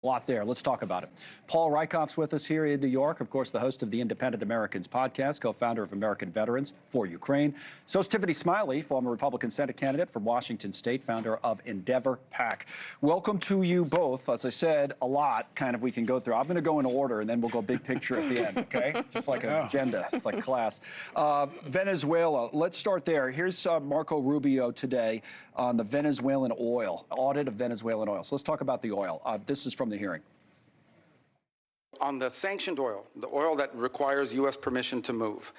A lot there. Let's talk about it. Paul Rieckhoff's with us here in New York, of course, the host of the Independent Americans podcast, co-founder of American Veterans for Ukraine. So is Tiffany Smiley, former Republican Senate candidate from Washington State, founder of Endeavor PAC. Welcome to you both. As I said, a lot kind of we can go through. I'm going to go in order, and then we'll go big picture at the end, okay? Just like an agenda. It's like class. Venezuela, let's start there. Here's Marco Rubio today on the Venezuelan oil, audit of Venezuelan oil. So let's talk about the oil. This is from the hearing. On the sanctioned oil, the oil that requires U.S. permission to move,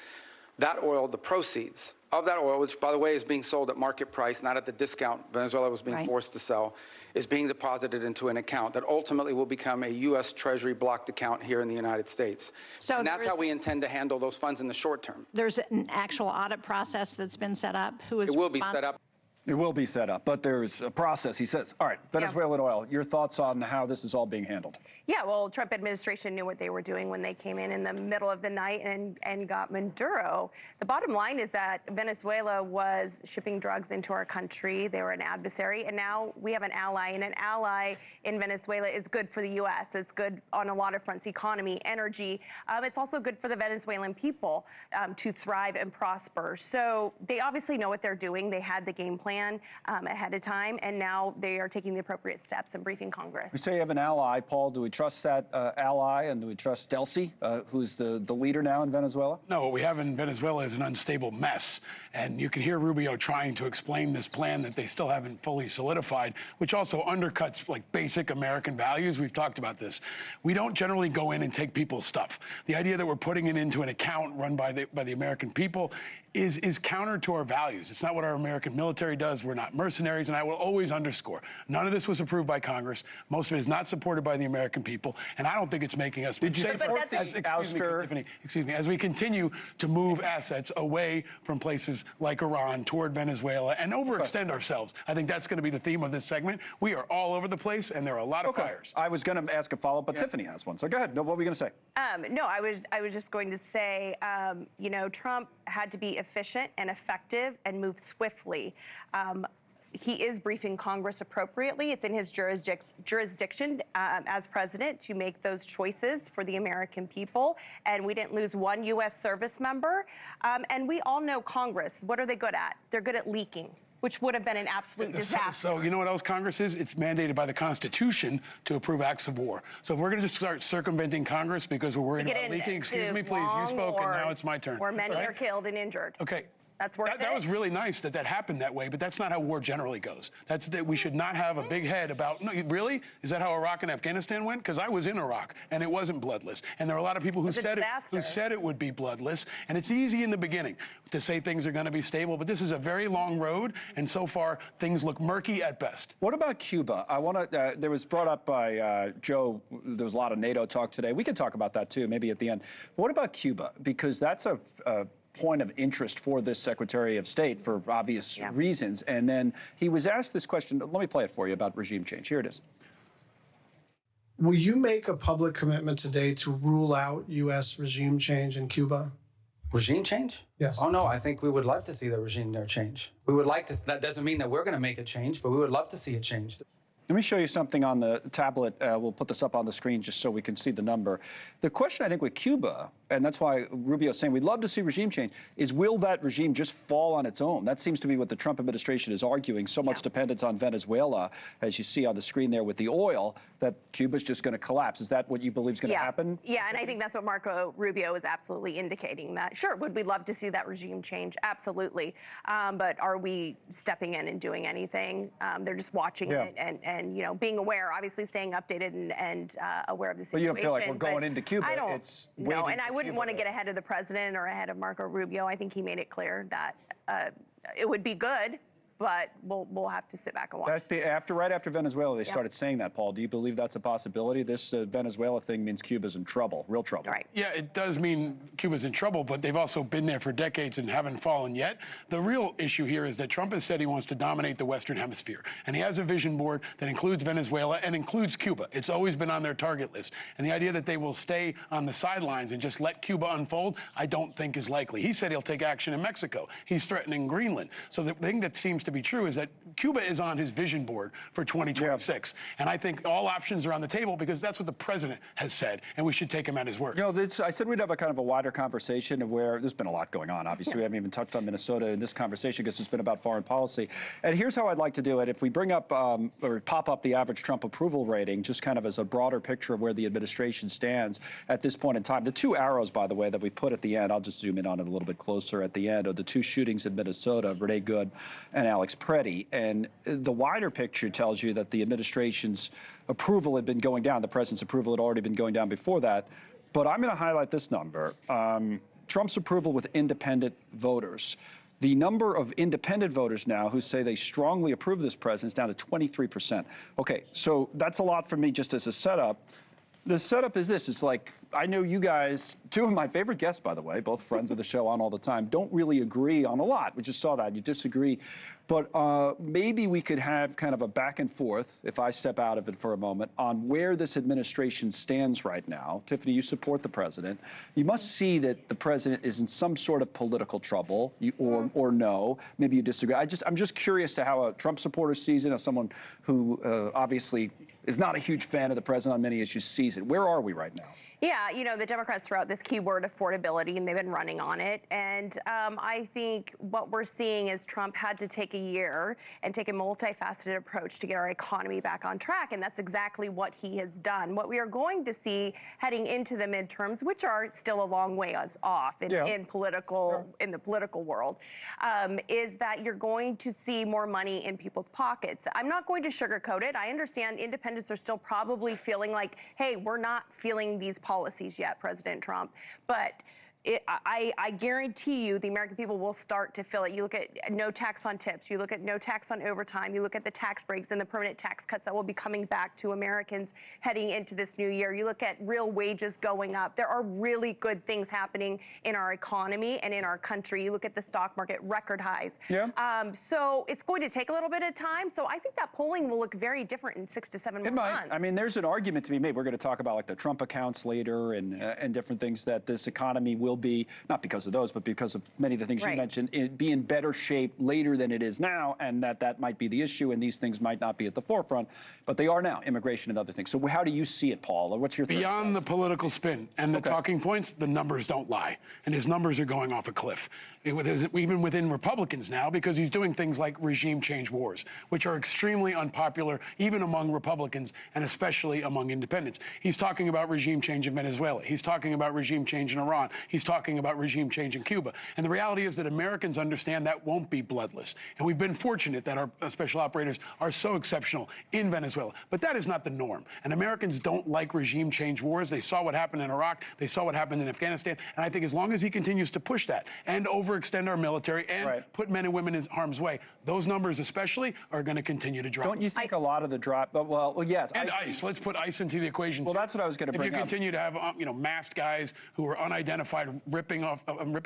that oil, the proceeds of that oil, which, by the way, is being sold at market price, not at the discount Venezuela was being forced to sell, is being deposited into an account that ultimately will become a U.S. Treasury blocked account here in the United States. So and that's how we intend to handle those funds in the short term. There's an actual audit process that's been set up? Who is It will be set up. It will be set up, but there's a process, he says. All right, Venezuelan oil, your thoughts on how this is all being handled? Yeah, well, Trump administration knew what they were doing when they came in the middle of the night and got Maduro. The bottom line is that Venezuela was shipping drugs into our country. They were an adversary, and now we have an ally, and an ally in Venezuela is good for the U.S. It's good on a lot of fronts, economy, energy. It's also good for the Venezuelan people to thrive and prosper. So they obviously know what they're doing. They had the game plan ahead of time, and now they are taking the appropriate steps and briefing Congress. We say you have an ally, Paul. Do we trust that ally, and do we trust Delcy, who's the leader now in Venezuela? No, what we have in Venezuela is an unstable mess, and you can hear Rubio trying to explain this plan that they still haven't fully solidified, which also undercuts like basic American values. We've talked about this. We don't generally go in and take people's stuff. The idea that we're putting it into an account run by the American people is counter to our values. It's not what our American military does. We're not mercenaries, and I will always underscore, none of this was approved by Congress. Most of it is not supported by the American people, and I don't think it's making us Did you safer. support the ouster? Tiffany, excuse me, as we continue to move assets away from places like Iran toward Venezuela and overextend ourselves. I think that's going to be the theme of this segment. We are all over the place, and there are a lot of fires. I was going to ask a follow-up, but Tiffany has one, so go ahead. No, what were you going to say? No, I was just going to say, you know, Trump had to be efficient and effective and move swiftly. He is briefing Congress appropriately. It's in his jurisdiction as president to make those choices for the American people. And we didn't lose one U.S. service member. And we all know Congress. What are they good at? They're good at leaking, which would have been an absolute disaster. So you know what else Congress is? It's mandated by the Constitution to approve acts of war. So if we're going to just start circumventing Congress because we're worried about leaking, excuse me, please, you spoke, and now it's my turn. Where many are killed and injured. Okay. That's worth it. That was really nice that happened that way, but that's not how war generally goes. That's that we should not have a big head about, no, really? Is that how Iraq and Afghanistan went? Because I was in Iraq, and it wasn't bloodless. And there are a lot of people who said it would be bloodless. And it's easy in the beginning to say things are going to be stable, but this is a very long road, and so far, things look murky at best. What about Cuba? I want to, there was brought up by Joe, there was a lot of NATO talk today. We can talk about that, too, maybe at the end. But what about Cuba? Because that's a point of interest for this Secretary of State for obvious reasons. And then he was asked this question. Let me play it for you about regime change. Here it is. Will you make a public commitment today to rule out U.S. regime change in Cuba? Regime change? Yes. Oh, no, I think we would love to see the regime there change. We would like to, that doesn't mean that we're going to make a change, but we would love to see it changed. Let me show you something on the tablet. We'll put this up on the screen just so we can see the number. The question, I think, with Cuba, and that's why Rubio is saying we'd love to see regime change, is will that regime just fall on its own? That seems to be what the Trump administration is arguing. So much dependence on Venezuela, as you see on the screen there with the oil, that Cuba's just going to collapse. Is that what you believe is going to happen? Yeah, and I think that's what Marco Rubio is absolutely indicating, that, sure, would we love to see that regime change? Absolutely. But are we stepping in and doing anything? They're just watching it and you know, being aware, obviously staying updated and aware of the situation. But you don't feel like we're going into Cuba. I don't. It's no, and I wouldn't want to get ahead of the president or ahead of Marco Rubio. I think he made it clear that it would be good, but we'll have to sit back and watch. Right after Venezuela, they started saying that, Paul. Do you believe that's a possibility? This Venezuela thing means Cuba's in trouble, real trouble. Right. Yeah, it does mean Cuba's in trouble, but they've also been there for decades and haven't fallen yet. The real issue here is that Trump has said he wants to dominate the Western Hemisphere, and he has a vision board that includes Venezuela and includes Cuba. It's always been on their target list. And the idea that they will stay on the sidelines and just let Cuba unfold, I don't think is likely. He said he'll take action in Mexico. He's threatening Greenland. So the thing that seems to to be true is that Cuba is on his vision board for 2026. And I think all options are on the table because that's what the president has said, and we should take him at his word. You know, I said we'd have a kind of a wider conversation of where there's been a lot going on. Obviously, we haven't even touched on Minnesota in this conversation because it's been about foreign policy. And here's how I'd like to do it. If we bring up or pop up the average Trump approval rating, just kind of as a broader picture of where the administration stands at this point in time. The two arrows, by the way, that we put at the end, I'll just zoom in on it a little bit closer at the end, are the two shootings in Minnesota, Renee Good and Alex Preddy. And the wider picture tells you that the administration's approval had been going down. The president's approval had already been going down before that. But I'm going to highlight this number. Trump's approval with independent voters. The number of independent voters now who say they strongly approve of this president is down to 23%. Okay, so that's a lot for me just as a setup. The setup is this. It's like, I know you guys, two of my favorite guests, by the way, both friends of the show on all the time, don't really agree on a lot. We just saw that. You disagree. But maybe we could have kind of a back and forth, if I step out of it for a moment, on where this administration stands right now. Tiffany, you support the president. You must see that the president is in some sort of political trouble, or no. Maybe you disagree. I'm just curious to how a Trump supporter sees it, as someone who obviously is not a huge fan of the president on many issues sees it. Where are we right now? Yeah, you know, the Democrats throw out this keyword affordability, and they've been running on it. And I think what we're seeing is Trump had to take a year and take a multifaceted approach to get our economy back on track, and that's exactly what he has done. What we are going to see heading into the midterms, which are still a long way off in the political world, is that you're going to see more money in people's pockets. I'm not going to sugarcoat it. I understand independents are still probably feeling like, hey, we're not feeling these policies yet, President Trump, but I guarantee you the American people will start to feel it. You look at no tax on tips, you look at no tax on overtime, you look at the tax breaks and the permanent tax cuts that will be coming back to Americans heading into this new year. You look at real wages going up. There are really good things happening in our economy and in our country. You look at the stock market, record highs. Yeah. So it's going to take a little bit of time. So I think that polling will look very different in 6 to 7 months. I mean, there's an argument to be made. We're going to talk about like the Trump accounts later and different things, that this economy will be, not because of those, but because of many of the things you mentioned, be in better shape later than it is now, and that might be the issue, and these things might not be at the forefront, but they are now, immigration and other things. So how do you see it, Paul? Or what's your Beyond the political spin and the talking points, the numbers don't lie, and his numbers are going off a cliff. Even within Republicans now, because he's doing things like regime change wars, which are extremely unpopular, even among Republicans, and especially among independents. He's talking about regime change in Venezuela. He's talking about regime change in Iran. He's talking about regime change in Cuba. And the reality is that Americans understand that won't be bloodless. And we've been fortunate that our special operators are so exceptional in Venezuela. But that is not the norm. And Americans don't like regime change wars. They saw what happened in Iraq. They saw what happened in Afghanistan. And I think as long as he continues to push that and overextend our military and put men and women in harm's way, those numbers especially are going to continue to drop. Don't you think a lot of the drop, well, yes. And ICE. Let's put ICE into the equation. Well, that's what I was going to bring up. If you continue to have, masked guys who are unidentified ripping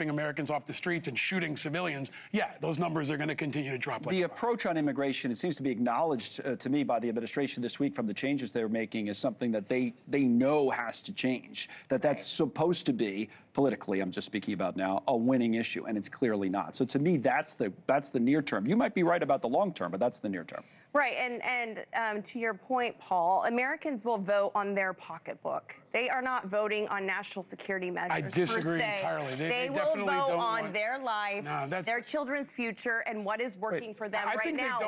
Americans off the streets and shooting civilians, yeah, those numbers are going to continue to drop. The approach on immigration, it seems to be acknowledged to me by the administration this week from the changes they're making, is something that they know has to change. That's supposed to be, politically, I'm just speaking about now, a winning issue, and it's clearly not. So to me, that's the near term. You might be right about the long term, but that's the near term. Right, and to your point, Paul, Americans will vote on their pocketbook. They are not voting on national security measures. I disagree entirely. They will vote on their life, their children's future, and what is working for them right now.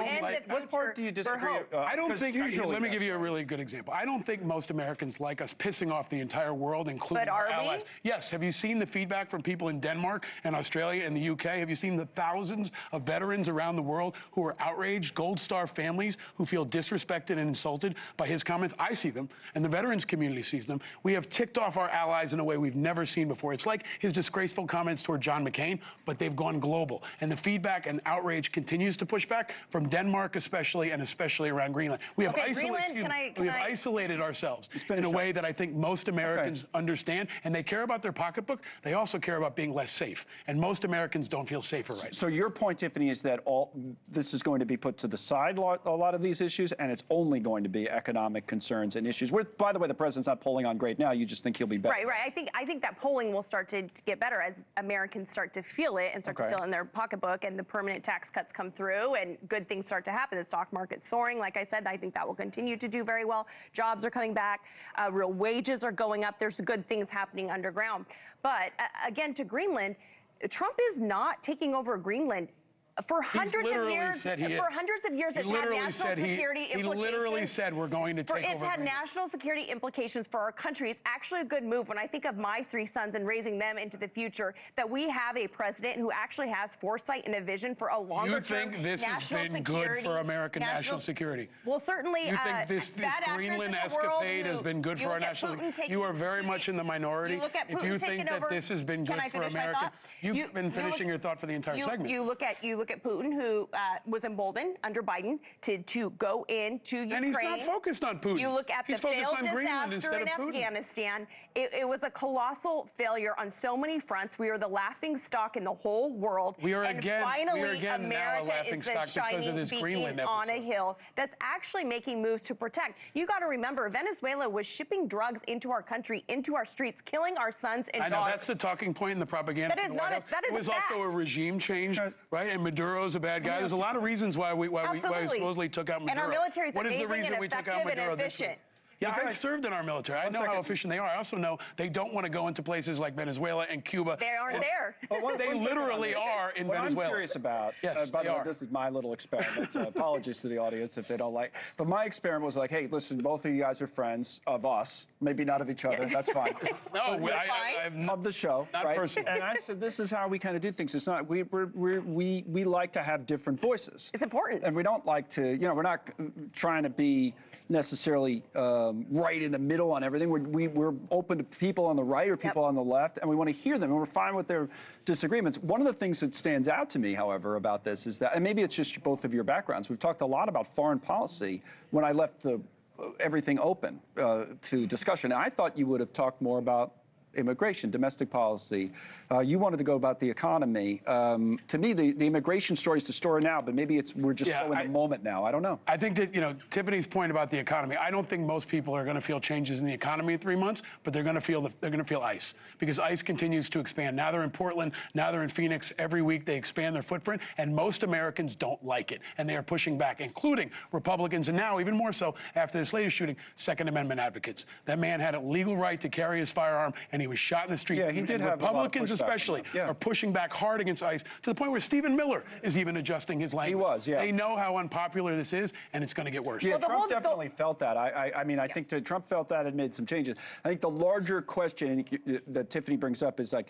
What part do you disagree? I don't think. Let me give you a really good example. I don't think most Americans like us pissing off the entire world, including our allies. Yes. Have you seen the feedback from people in Denmark and Australia and the UK? Have you seen the thousands of veterans around the world who are outraged, Gold Star families who feel disrespected and insulted by his comments? I see them, and the veterans community sees them. We have ticked off our allies in a way we've never seen before. It's like his disgraceful comments toward John McCain, but they've gone global. And the feedback and outrage continues to push back from Denmark especially, and especially around Greenland. We have isolated ourselves in a way that I think most Americans understand, and they care about their pocketbook. They also care about being less safe. And most Americans don't feel safer right now. So your point, Tiffany, is that all this is going to be put to the side a lot of these issues, and it's only going to be economic concerns and issues. By the way, the president's not polling on great now. You just think he'll be better. Right. I think that polling will start to get better as Americans start to feel it and start to feel it in their pocketbook, and the permanent tax cuts come through, and good things start to happen. The stock market's soaring. Like I said, I think that will continue to do very well. Jobs are coming back. Real wages are going up. There's good things happening underground. But again, to Greenland, Trump is not taking over Greenland. For hundreds of years, it's had national security implications. He literally said we're going to take over. It's had national security implications for our country. It's actually a good move when I think of my 3 sons and raising them into the future, that we have a president who actually has foresight and a vision for a longer term. You think this has been good for American national security? Well, certainly. You think this Greenland escapade has been good for our national security? You are very much in the minority. If you think that this has been good for America, you've been finishing your thought for the entire segment. You look at Putin, who was emboldened under Biden to go into Ukraine. And he's not focused on Putin. You look at the failed disaster in Afghanistan. It was a colossal failure on so many fronts. We are the laughing stock in the whole world. We are finally, again now a laughing stock because of this Greenland episode. On a hill that's actually making moves to protect. You got to remember, Venezuela was shipping drugs into our country, into our streets, killing our sons and daughters. I know, that's the talking point in the propaganda. That is not a fact. It was also a regime change, right? And Maduro's a bad guy. There's a lot of reasons why we supposedly took out Maduro. And our military is amazing and effective and efficient. Yeah, I've served in our military. I know how efficient they are. I also know they don't want to go into places like Venezuela and Cuba. They aren't there. They literally are in Venezuela. What I'm curious about, by the way, this is my little experiment, so apologies to the audience if they don't like. But my experiment was like, hey, listen, both of you guys are friends of us, maybe not of each other. That's fine. No, I'm of the show, not right? personally. And I said, this is how we kind of do things. It's not we like to have different voices. It's important. And we don't like to, we're not trying to be necessarily right in the middle on everything. We're open to people on the right or people on the left, and we want to hear them, and we're fine with their disagreements. One of the things that stands out to me, however, about this is that, and maybe it's just both of your backgrounds, we've talked a lot about foreign policy when I left everything open to discussion. I thought you would have talked more about immigration, domestic policy. You wanted to go about the economy. To me, the immigration story is the story now, but maybe we're just so in the moment now. I don't know. I think that, Tiffany's point about the economy, I don't think most people are going to feel changes in the economy in 3 months, but they're going to feel ICE, because ICE continues to expand. Now they're in Portland, now they're in Phoenix. Every week they expand their footprint, and most Americans don't like it, and they are pushing back, including Republicans, and now even more so after this latest shooting, Second Amendment advocates. That man had a legal right to carry his firearm, and he was shot in the street. Yeah, he did have Republicans especially are pushing back hard against ICE to the point where Stephen Miller is even adjusting his language. He was, yeah. They know how unpopular this is, and it's going to get worse. Yeah, Trump definitely felt that. I think that Trump felt that and made some changes. I think the larger question that Tiffany brings up is like,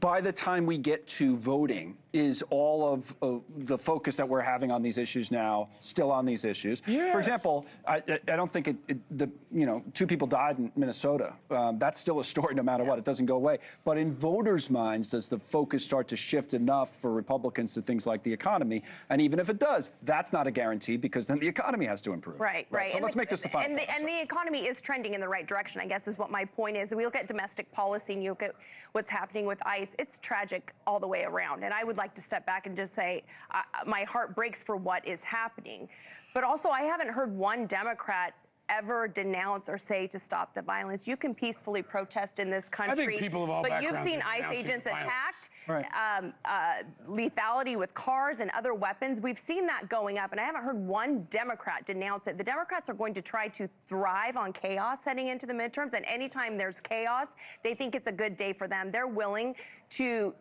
by the time we get to voting, is all of the focus that we're having on these issues now still on these issues? Yes. For example, I don't think 2 people died in Minnesota. That's still a story no matter what. It doesn't go away. But in voters' minds, does the focus start to shift enough for Republicans to things like the economy? And even if it does, that's not a guarantee, because then the economy has to improve. Right. So let's make this the final point. And the economy is trending in the right direction, I guess, is what my point is. We look at domestic policy and you look at what's happening with ICE. It's tragic all the way around. And I would like to step back and just say my heart breaks for what is happening. But also, I haven't heard one Democrat ever denounce or say to stop the violence. You can peacefully protest in this country. I think people of all backgrounds but you've seen ICE agents attacked, right. lethality with cars and other weapons. We've seen that going up, and I haven't heard one Democrat denounce it. The Democrats are going to try to thrive on chaos heading into the midterms, and anytime there's chaos, they think it's a good day for them. They're willing to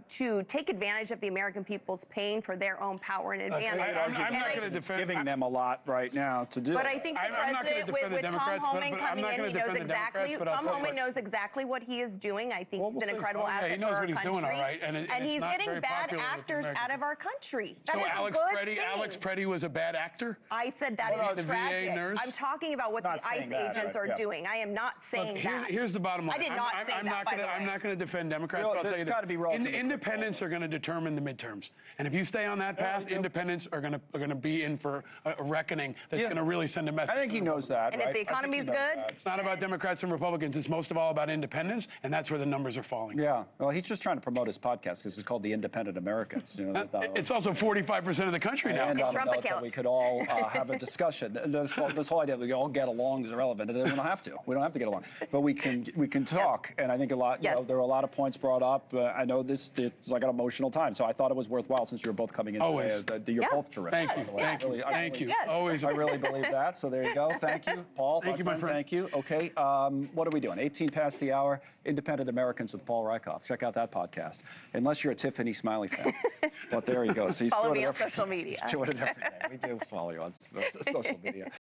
take advantage of the American people's pain for their own power and advantage. I'm not going to defend giving them a lot right now to do. But I think the president, with Tom Homan coming in, he knows exactly. Tom Homan knows exactly what he is doing. I think he's an incredible asset for our country. He knows what he's doing, all right. And he's getting bad actors out of our country. So Alex Preddy was a bad actor? I said that is tragic. VA nurse? I'm talking about what the ICE agents are doing. I am not saying that. Here's the bottom line. I did not say that, by the way. I'm not going to defend Democrats, but I'll tell you this. Independents are going to determine the midterms. And if you stay on that path, independents are going to be in for a reckoning that's going to really send a message. I think he knows that. And that the economy's good. It's not about Democrats and Republicans. It's most of all about independents, and that's where the numbers are falling. Yeah. Well, he's just trying to promote his podcast because it's called The Independent Americans. You know, It's also 45% of the country now. And on Trump a note that accounts. we could all have a discussion. This whole idea that we all get along is irrelevant. We don't have to. We don't have to get along, but we can talk. Yes. And I think a lot. You know, Yes. there were a lot of points brought up. I know it's like an emotional time, so I thought it was worthwhile since you were both coming in Always. today. You're Yeah. both terrific. Thank by you. the way. Thank you. Really, Thank you. Yes. Always. I really believe that. So there you go. Thank you, Paul. Thank you, my friend. Thank you. Okay. What are we doing? 18 past the hour. Independent Americans with Paul Rieckhoff. Check out that podcast. Unless you're a Tiffany Smiley fan. But there you go. So he's Follow doing me it on every- social media. He's doing it every day. We do follow you on social media.